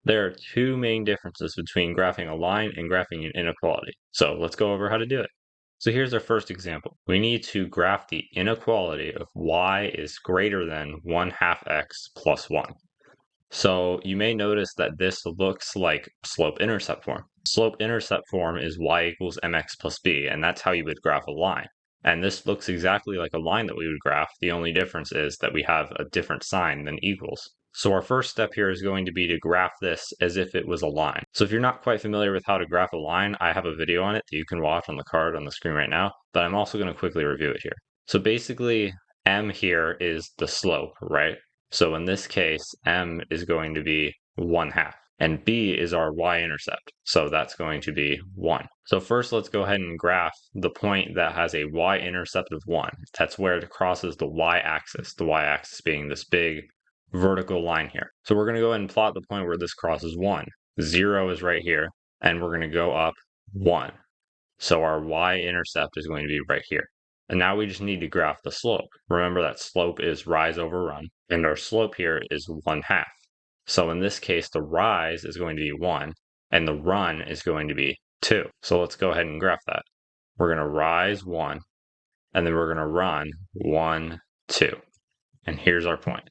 There are two main differences between graphing a line and graphing an inequality. So let's go over how to do it. So here's our first example. We need to graph the inequality of y is greater than 1/2 x plus 1. So you may notice that this looks like slope-intercept form. Slope-intercept form is y equals mx plus b, and that's how you would graph a line. And this looks exactly like a line that we would graph. The only difference is that we have a different sign than equals. So our first step here is going to be to graph this as if it was a line. So if you're not quite familiar with how to graph a line, I have a video on it that you can watch on the card on the screen right now, but I'm also going to quickly review it here. So basically, m here is the slope, right? So in this case, m is going to be 1/2, and b is our y-intercept. So that's going to be 1. So first, let's go ahead and graph the point that has a y-intercept of 1. That's where it crosses the y-axis being this big vertical line here. So we're going to go ahead and plot the point where this crosses 1. 0 is right here, and we're going to go up 1. So our y-intercept is going to be right here. And now we just need to graph the slope. Remember that slope is rise over run, and our slope here is 1/2. So in this case, the rise is going to be 1, and the run is going to be 2. So let's go ahead and graph that. We're going to rise 1, and then we're going to run 1, 2. And here's our point.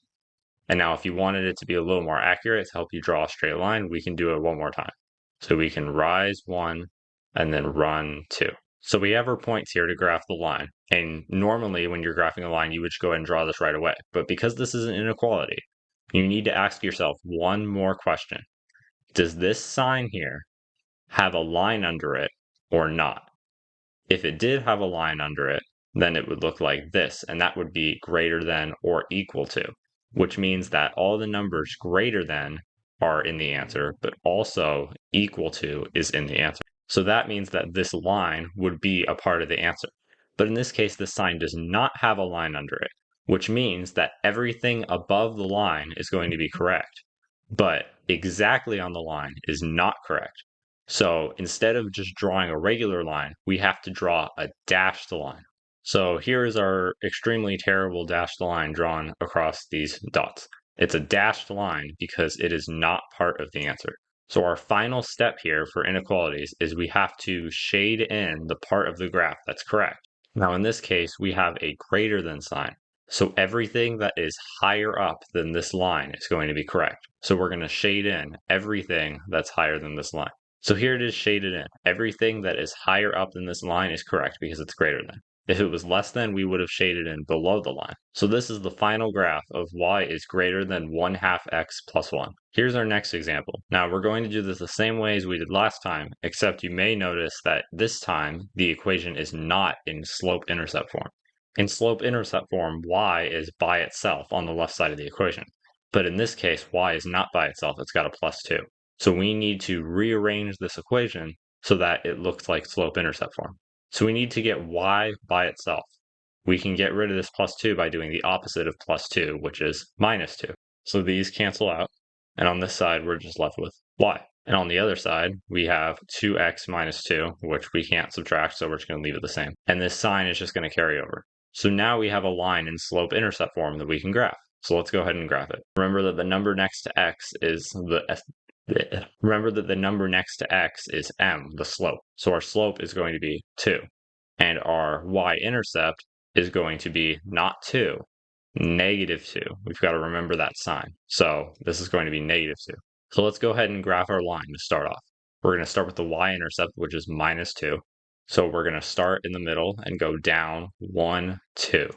And now if you wanted it to be a little more accurate to help you draw a straight line, we can do it one more time. So we can rise 1 and then run 2. So we have our points here to graph the line. And normally when you're graphing a line, you would just go ahead and draw this right away. But because this is an inequality, you need to ask yourself one more question. Does this sign here have a line under it or not? If it did have a line under it, then it would look like this, and that would be greater than or equal to, which means that all the numbers greater than are in the answer, but also equal to is in the answer. So that means that this line would be a part of the answer. But in this case, the sign does not have a line under it, which means that everything above the line is going to be correct, but exactly on the line is not correct. So instead of just drawing a regular line, we have to draw a dashed line. So here is our extremely terrible dashed line drawn across these dots. It's a dashed line because it is not part of the answer. So our final step here for inequalities is we have to shade in the part of the graph that's correct. Now in this case, we have a greater than sign. So everything that is higher up than this line is going to be correct. So we're going to shade in everything that's higher than this line. So here it is shaded in. Everything that is higher up than this line is correct because it's greater than. If it was less than, we would have shaded in below the line. So this is the final graph of y is greater than 1/2 x plus 1. Here's our next example. Now we're going to do this the same way as we did last time, except you may notice that this time the equation is not in slope-intercept form. In slope-intercept form, y is by itself on the left side of the equation. But in this case, y is not by itself, it's got a plus 2. So we need to rearrange this equation so that it looks like slope-intercept form. So we need to get y by itself. We can get rid of this plus 2 by doing the opposite of plus 2, which is minus 2. So these cancel out, and on this side, we're just left with y. And on the other side, we have 2x minus 2, which we can't subtract, so we're just going to leave it the same. And this sign is just going to carry over. So now we have a line in slope-intercept form that we can graph. So let's go ahead and graph it. Remember that the number next to x is Remember that the number next to x is m, the slope. So our slope is going to be 2. And our y-intercept is going to be not 2, negative 2. We've got to remember that sign. So this is going to be negative 2. So let's go ahead and graph our line to start off. We're going to start with the y-intercept, which is minus 2. So we're going to start in the middle and go down 1, 2.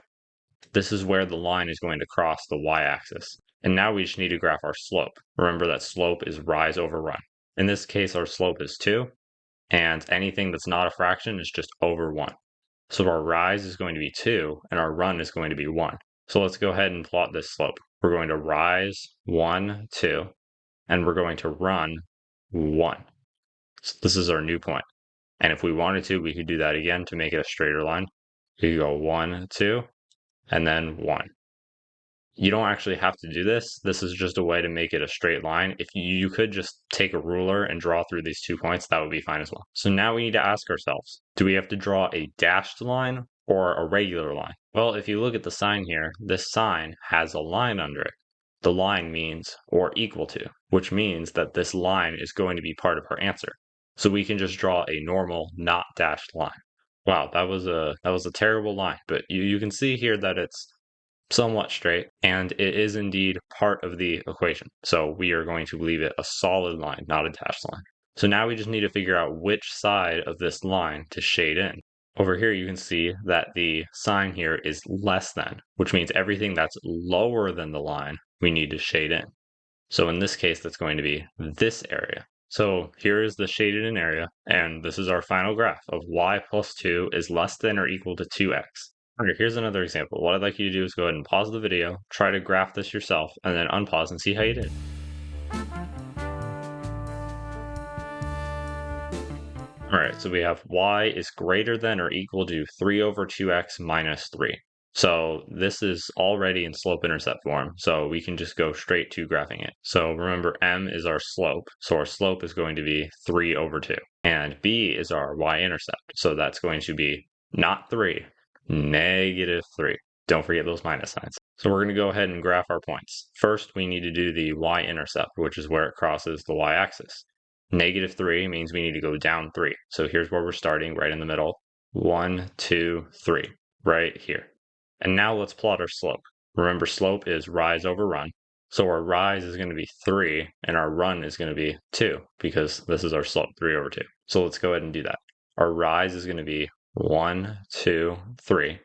This is where the line is going to cross the y-axis. And now we just need to graph our slope. Remember that slope is rise over run. In this case, our slope is 2, and anything that's not a fraction is just over 1. So our rise is going to be 2, and our run is going to be 1. So let's go ahead and plot this slope. We're going to rise 1, 2, and we're going to run 1. So this is our new point. And if we wanted to, we could do that again to make it a straighter line. We could go 1, 2, and then 1. You don't actually have to do this. This is just a way to make it a straight line. If you could just take a ruler and draw through these 2 points, that would be fine as well. So now we need to ask ourselves, do we have to draw a dashed line or a regular line? Well, if you look at the sign here, this sign has a line under it. the line means or equal to, which means that this line is going to be part of our answer. So we can just draw a normal, not dashed line. Wow, that was a terrible line, but you can see here that it's somewhat straight, and it is indeed part of the equation. So we are going to leave it a solid line, not a dashed line. So now we just need to figure out which side of this line to shade in. Over here, you can see that the sign here is less than, which means everything that's lower than the line, we need to shade in. So in this case, that's going to be this area. So here is the shaded in area, and this is our final graph of y plus 2 is less than or equal to 2x. Okay, here's another example. What I'd like you to do is go ahead and pause the video, try to graph this yourself, and then unpause and see how you did. All right, so we have y is greater than or equal to 3 over 2x minus 3. So this is already in slope-intercept form, so we can just go straight to graphing it. So remember, m is our slope, so our slope is going to be 3 over 2. And b is our y-intercept, so that's going to be not 3, negative 3. Don't forget those minus signs. So we're going to go ahead and graph our points. First, we need to do the y-intercept, which is where it crosses the y-axis. Negative 3 means we need to go down 3. So here's where we're starting, right in the middle. 1, 2, 3, right here. And now let's plot our slope. Remember, slope is rise over run. So our rise is going to be 3, and our run is going to be 2, because this is our slope, 3 over 2. So let's go ahead and do that. Our rise is going to be 1, 2, 3,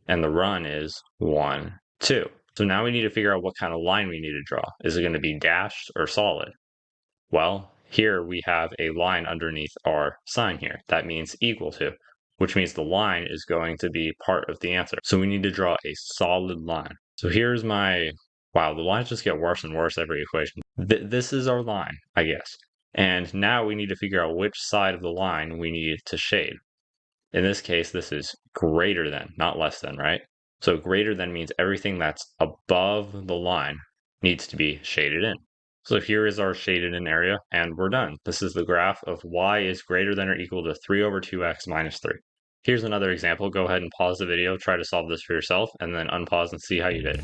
and the run is 1, 2. So now we need to figure out what kind of line we need to draw. Is it going to be dashed or solid? Well, here we have a line underneath our sign here. That means equal to, which means the line is going to be part of the answer. So we need to draw a solid line. So here's my, wow, the lines just get worse and worse every equation. This is our line, I guess. And now we need to figure out which side of the line we need to shade. In this case, this is greater than, not less than, right? So greater than means everything that's above the line needs to be shaded in. So here is our shaded in area, and we're done. This is the graph of y is greater than or equal to 3 over 2x minus 3. Here's another example. Go ahead and pause the video, try to solve this for yourself, and then unpause and see how you did.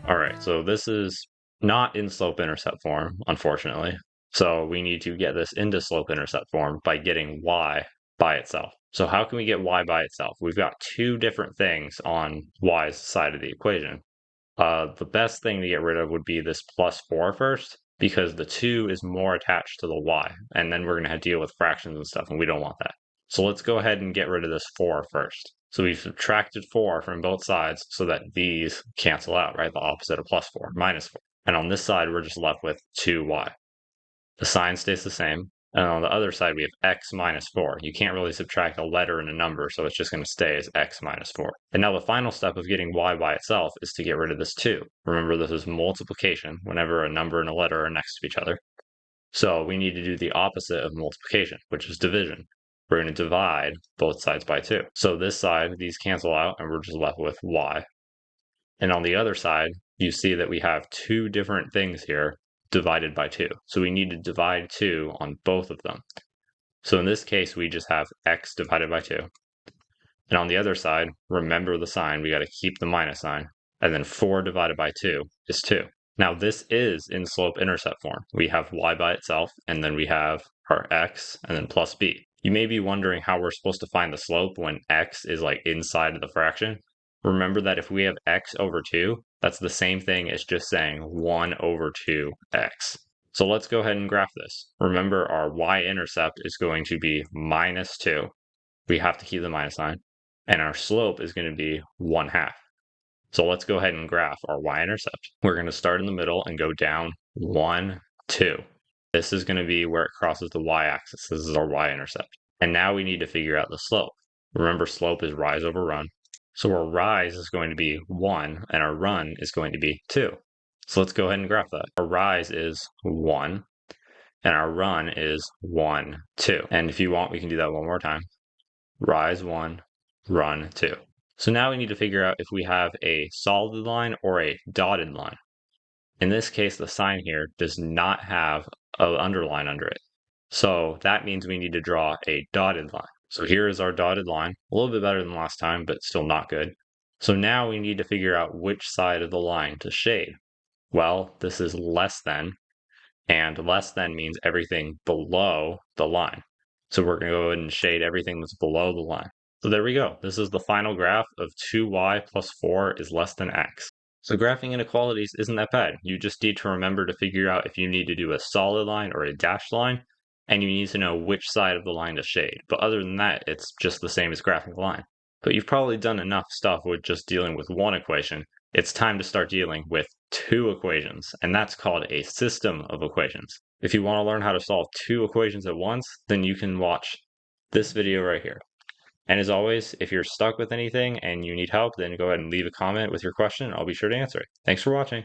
All right, so this is not in slope-intercept form, unfortunately. So we need to get this into slope-intercept form by getting y by itself. So how can we get y by itself? We've got two different things on y's side of the equation. The best thing to get rid of would be this plus 4 first, because the 2 is more attached to the y, and then we're going to have to deal with fractions and stuff, and we don't want that. So let's go ahead and get rid of this 4 first. So we've subtracted 4 from both sides so that these cancel out, right? The opposite of plus 4, minus 4. And on this side, we're just left with 2y. The sign stays the same. And on the other side, we have x minus 4. You can't really subtract a letter and a number, so it's just going to stay as x minus 4. And now the final step of getting y by itself is to get rid of this 2. Remember, this is multiplication whenever a number and a letter are next to each other. So we need to do the opposite of multiplication, which is division. We're going to divide both sides by 2. So this side, these cancel out, and we're just left with y. And on the other side, you see that we have two different things here divided by 2. So we need to divide 2 on both of them. So in this case, we just have x divided by 2. And on the other side, remember the sign, we got to keep the minus sign. And then 4 divided by 2 is 2. Now this is in slope-intercept form. We have y by itself, and then we have our x, and then plus b. You may be wondering how we're supposed to find the slope when x is like inside of the fraction. Remember that if we have x over 2, that's the same thing as just saying 1 over 2x. So let's go ahead and graph this. Remember, our y-intercept is going to be minus 2. We have to keep the minus sign. And our slope is going to be 1/2. So let's go ahead and graph our y-intercept. We're going to start in the middle and go down 1, 2. This is going to be where it crosses the y-axis. This is our y-intercept. And now we need to figure out the slope. Remember, slope is rise over run. So our rise is going to be 1, and our run is going to be 2. So let's go ahead and graph that. Our rise is 1, and our run is 1, 2. And if you want, we can do that one more time. Rise 1, run 2. So now we need to figure out if we have a solid line or a dotted line. In this case, the sign here does not have an underline under it. So that means we need to draw a dotted line. So here is our dotted line, a little bit better than last time, but still not good. So now we need to figure out which side of the line to shade. Well, this is less than, and less than means everything below the line. So we're going to go ahead and shade everything that's below the line. So there we go. This is the final graph of 2y plus 4 is less than x. So graphing inequalities isn't that bad. You just need to remember to figure out if you need to do a solid line or a dashed line, and you need to know which side of the line to shade. But other than that, it's just the same as graphing a line. But you've probably done enough stuff with just dealing with one equation. It's time to start dealing with two equations, and that's called a system of equations. If you want to learn how to solve two equations at once, then you can watch this video right here. And as always, if you're stuck with anything and you need help, then go ahead and leave a comment with your question. I'll be sure to answer it. Thanks for watching.